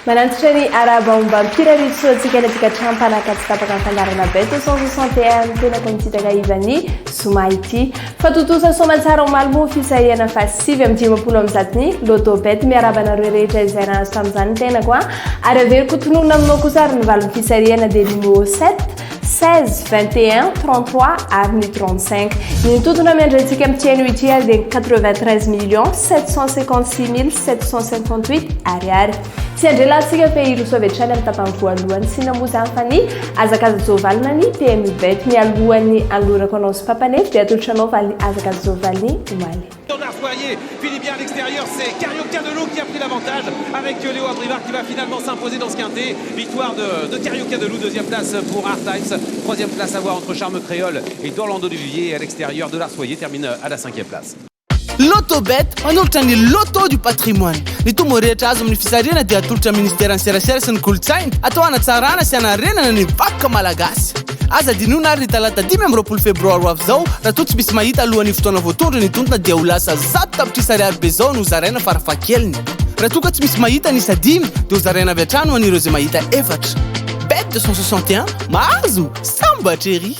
manantitra ny arabamomba mpirarisoantsika natsika trampanaka tsy tapaka fandarana be 261 tenaka mititaka ivany zoma ity fatotosa somatsara omalmo fisahihana fa 5 amin'ny 10 amin'ny lotobet miarabanareo rehetra izay nahazo tamin'izany tenako ary avery kotonona aminao kosa ary ny valon'ny fisarihana dia numéro 7 16 21 33 ary ny 35 ny totona miandrantsika amin'tiano ity ary dia 93 millions 756 758 ariary sy andrelantsika fe irosoavetrany amin'ny tapany voalohany sy namoza fa ny azakazajovalina ny PMU bet mialohan'ny alorako anao sy papanefy dia atolotranao fa ny azakazajovaliny omaly. Finit bien à l'extérieur, c'est Carioca de Lou qui a pris l'avantage avec Léo Abrivard qui va finalement s'imposer dans ce quintet. Victoire de Carioca de Lou, deuxième place pour Hard Times, troisième place à voir entre Charme Créole et d'Orlando Duvivier à l'extérieur de l'Arsoyer termine à la 5e place. Lotobet manolotra ny loto du patrimoine ny tomo rehetra azo amin'ny fisarihana dia atolotra ministère ny serasera sy ny kolotsaina atao hanatsarana sy hanarenana ny vakoka malagasy aza dinona ary ny talata 10 febroary ho avy zao raha toa tsy misy mahita alohan'ny fotoana voatondra ny tontona dia ho lasa 100 tapitrisariary be zao no zaraina farafakeliny raha toa ka tsy misy mahita ny isa 10 dia ho zaraina avy hatrany ho an'ireo zay mahita efatra bet 261 mahazo sambatrery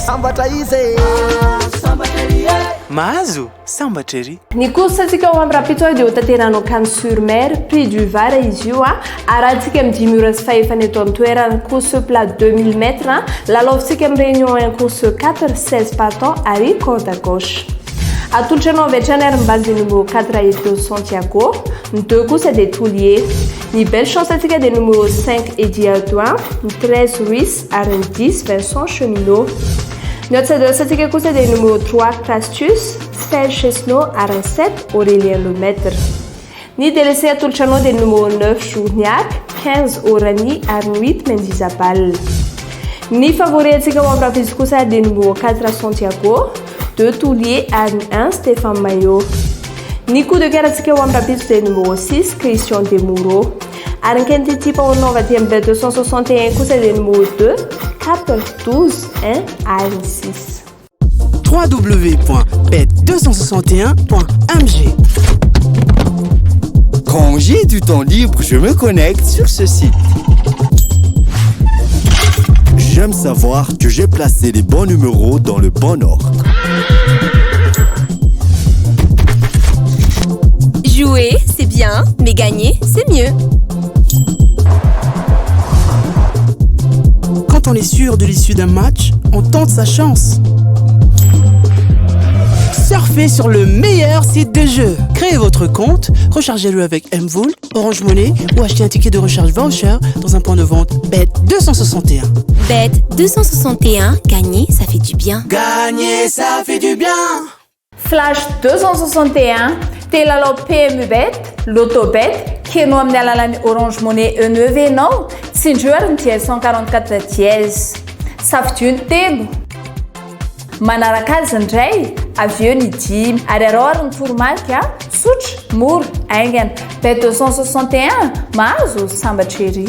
sambatra izy mahazo sambatrery ny kosa atsika ho amin'ny rapito dia ho tanteranao Cannes sur Mer prix du Var izy io arahantsika amin'ny 10 ora sy fahefany eto amin'ny toerana course plat 2000 mètres lalaovintsika amin'ny réunion en course 4 16 partants ary corde à gauche atolotranao avy hatrany ary mibany dia numéro 4 Aedo Santiago ny 2 kosa dia Toulier ny belle chance atsika dia numéro 5 Edi Ardouin ny 13 Ruiz ary ny 10 Vincent Cheminot ny atsadosa atsika kosa dia numéro 3 Castus 16 Chesno ary ny 7 Aurélien Lemaitre ny délaissé atolotranao dia numéro 9 Journiac 15 Orani ary ny 8 Mendizabal ny favori atsika ho amin'ny rafizy kosa dia numéro 4 Santiago 2 Toulier ary ny 1 Stéphane Maillot ny coup de cœur atsika ho amin'ny rafizy dia numéro 6 Christian Demuro ary ny quintity paonao va dia amin'ny 261 kosa dia numéro 2 4 12 1 ary ny 6 www.bet261.mg. Quand j'ai du temps libre, je me connecte sur ce site. J'aime savoir que j'ai placé les bons numéros dans le bon ordre. Jouer, c'est bien, mais gagner, c'est mieux. Quand on est sûr de l'issue d'un match, on tente sa chance. Surfez sur le meilleur site de jeu. Créez votre compte, rechargez-le avec Mvool, Orange Money ou achetez un ticket de recharge voucher dans un point de vente Bet261. Bet261, gagner, ça fait du bien. Gagner, ça fait du bien. Flash 261 telalao PMU bet Lotobet keno amin'ny alalan'ny Orange Money E9 enao tsindreo ary ny dièse 144 dièse safidio ny telo manaraka azy indray avy eo ny dimy ary arao ary ny toromarika sotra mora aingana bet 261 mahazo sambatrery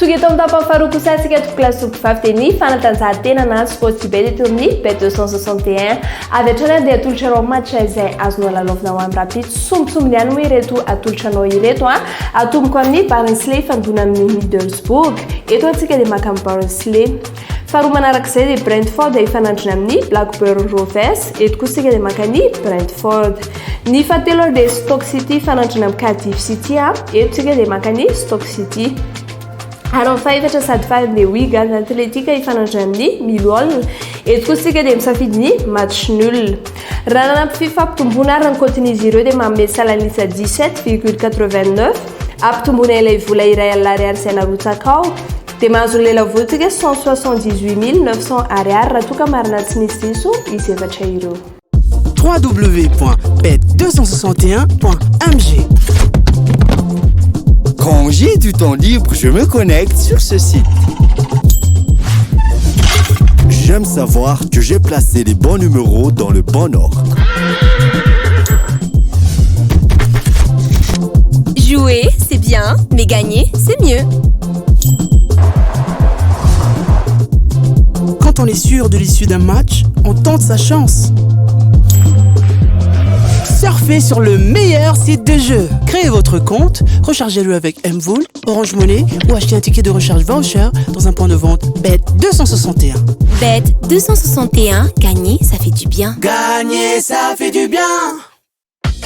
Tugeto amin'ny tapany faharoa kosa atsika tokolasoko vavy fanatanjahantena na sportibet eto amin'ny bet 261 avy hatrany dia atolotranao match izay azonao lalaovina ho amin'ny rapide sombitsombiny ihany moa ireto atolotranao ireto atomboka amin'ny Barnsley fandona amin'ny Middlesbrough eto atsika dia maka amin'ny Barnsley faharoa manarak'izay dia Brentford ifanandrina amin'ny Blackburn Rovers eto kosa dia maka ny Brentford ny fahatelo dia Stoke City ifanandrina amin'ny Cardiff City eto tsika dia maka ny Stoke City ary amin'ny fahaefatra sady fahaly dia Wigan Athletic ifanandrina amin'ny Millwall eto kosa tsika dia misafidy ny match nul raha nanampy fifampitombona ary ny continizy ireo dia manome salanisa 17,89 ampitombona ilay vola iray alina ariary izay narotsaka ao dia mahazo lela voatsika 178 900 ariary raha toka marina tsy nisy diso izy efatra ireo www.bet261.mg. Quand j'ai du temps libre, je me connecte sur ce site. J'aime savoir que j'ai placé les bons numéros dans le bon ordre. Jouer, c'est bien, mais gagner, c'est mieux. Quand on est sûr de l'issue d'un match, on tente sa chance. Surfez sur le meilleur site de jeu. Créez votre compte, rechargez-le avec Mvool, Orange Money ou achetez un ticket de recharge voucher dans un point de vente Bet261. Bet261, gagner, ça fait du bien. Gagner, ça fait du bien.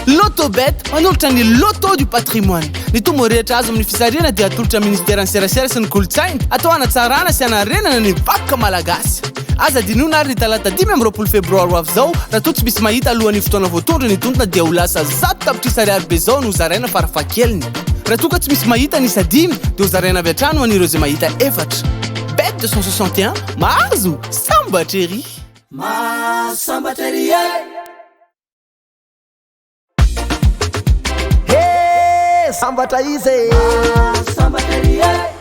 Lotobet manolotra ny loto du patrimoine. Ny tombo rehetra azo amin'ny fisarena dia atolotra ministèran'ny serasera sy ny kolotsaina atao hanatsarana sy hanarenana ny vakoka malagasy. Aza dinona ary ny talata 5 febroary ho avy zao raha toa tsy misy mahita alohan'ny fotoana voatondra ny tontona dia ho lasa 100 tapitrisa ariary be zao no zaraina farafahakeliny. Raha toa ka tsy misy mahita ny isa 5 dia ho zaraina avy hatrany ho an'ireo zay mahita 4. Bet261 mahazo sambatra ery. Sambatra ery sambatra izy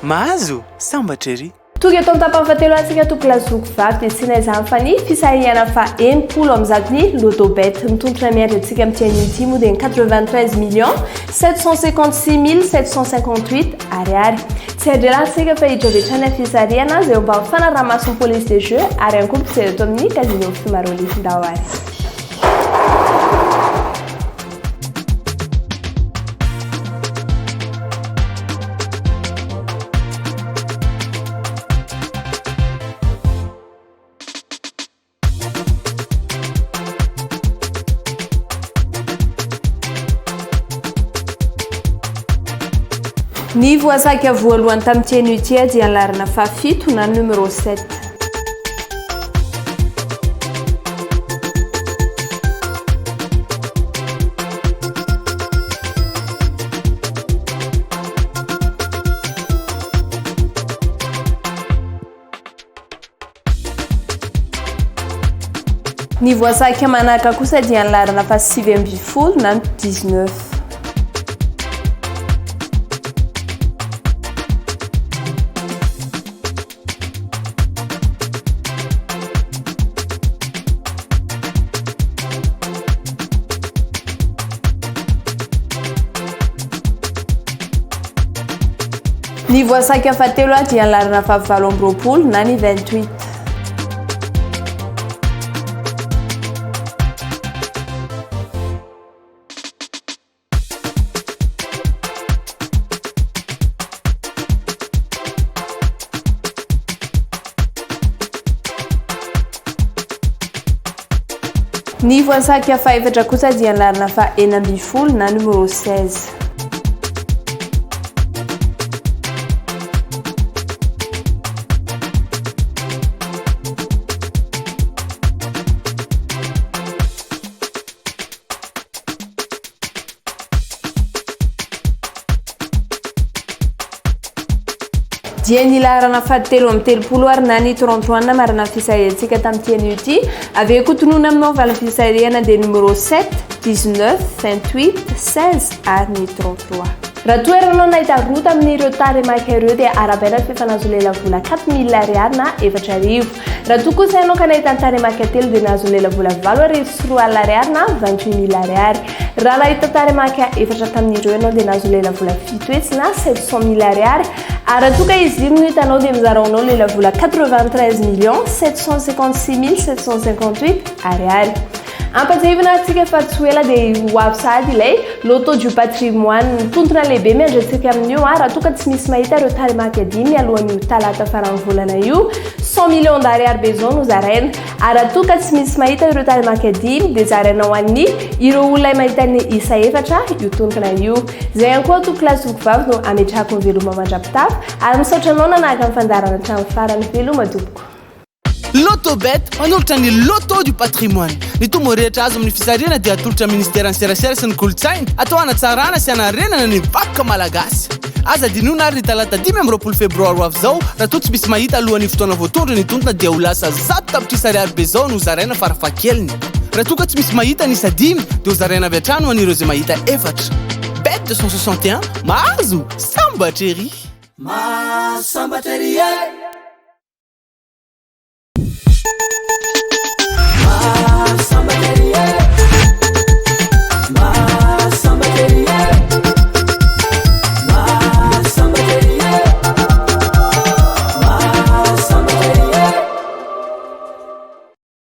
mahazo sambatra ery. toga eto am'tapany antsika tokolazoky vavy dia tsy naizany fa ny fisahihana fa 10 am'zatony lotobet mitontona miandry antsika amin'tian'ity moa dia 93 millions 756 758 ariary. Tsy adrelantsika fa hidravetrany fisarihana zay mba fanaraha-mason'ny police de jeu ary ihany koa mpijery eto amin'ny casino fimarolifindao ary. Ny voasaka voalohany tamin'ny tiany ity dia anlarana fa 7 na numéro 7. Ny voasaka manaka kosa dia anlarana fa 9 na 19. Ny voasaka fahatelo dia anlarana fa 7 na ny 28. Ny voasaka fahaefatra kosa dia anlarana fa 9 na numéro 16. dia ny larana fahatelo amin'ny 30 ary na ny 33 marina fisahiantsika tamin'ity ity avy koa tonoina aminao vala fisahirana dia numéro 7 19 28 16 ary ny 33. raha toeranao nahita rota amin'ireo taremaka ireo dia arabaina fefanazo lela vola 4000 ariary na 4,000. raha toa kosa ianao ka nahita ny taremaka telo dia nahazo lela vola 4,000 ariary na 28,000 ariary. raha nahita taremaka efatra tamin'ireo ianao dia nahazo lela vola 7 hetsy na 700,000 ariary. raha toa ka izy no hitanao dia mizaraonao lela vola 93 millions 756 758 ariary. ampatevina atsika fa tsy ela dia ho avy sady ilay loto du patrimoine tontona lehibe miandratsika amin'io raha toa ka tsy misy mahita ireo taremaka 5 alohan'io talata farany volana io 100 millions d'ariary be zao no zaraina. raha toa ka tsy misy mahita ireo taremaka 5 dia zaraina ho an'ny ireo olona mahita ny isa efatra io tontona io. zay ihany koa tokilasoko vavy no ametrahako ny veloma mandrapitafy ary misaotra anao nanahaka amin'ny fandarana hatramin'ny farany veloma tompoko. Lotobet manolotra ny loto du patrimoine. Ny tombo rehetra azo amin'ny fisarena dia atolotra ministère ny serasera sy ny kolontsaina atao hanatsarana sy hanarenana ny vakoka malagasy. Aza dinona ary ny talata 5 febroary avy zao raha toa tsy misy mahita alohan'ny fotoana voatondra ny tontona dia ho lasa 100 tapitrisa ariary be zao no zaraina farafahakeliny. Raha toa ka tsy misy mahita ny sadimy dia ho zaraina avy hatrany ho an'ireo zay mahita efatra. Bet 261 mahazo sambatra ery. Sambatra ery.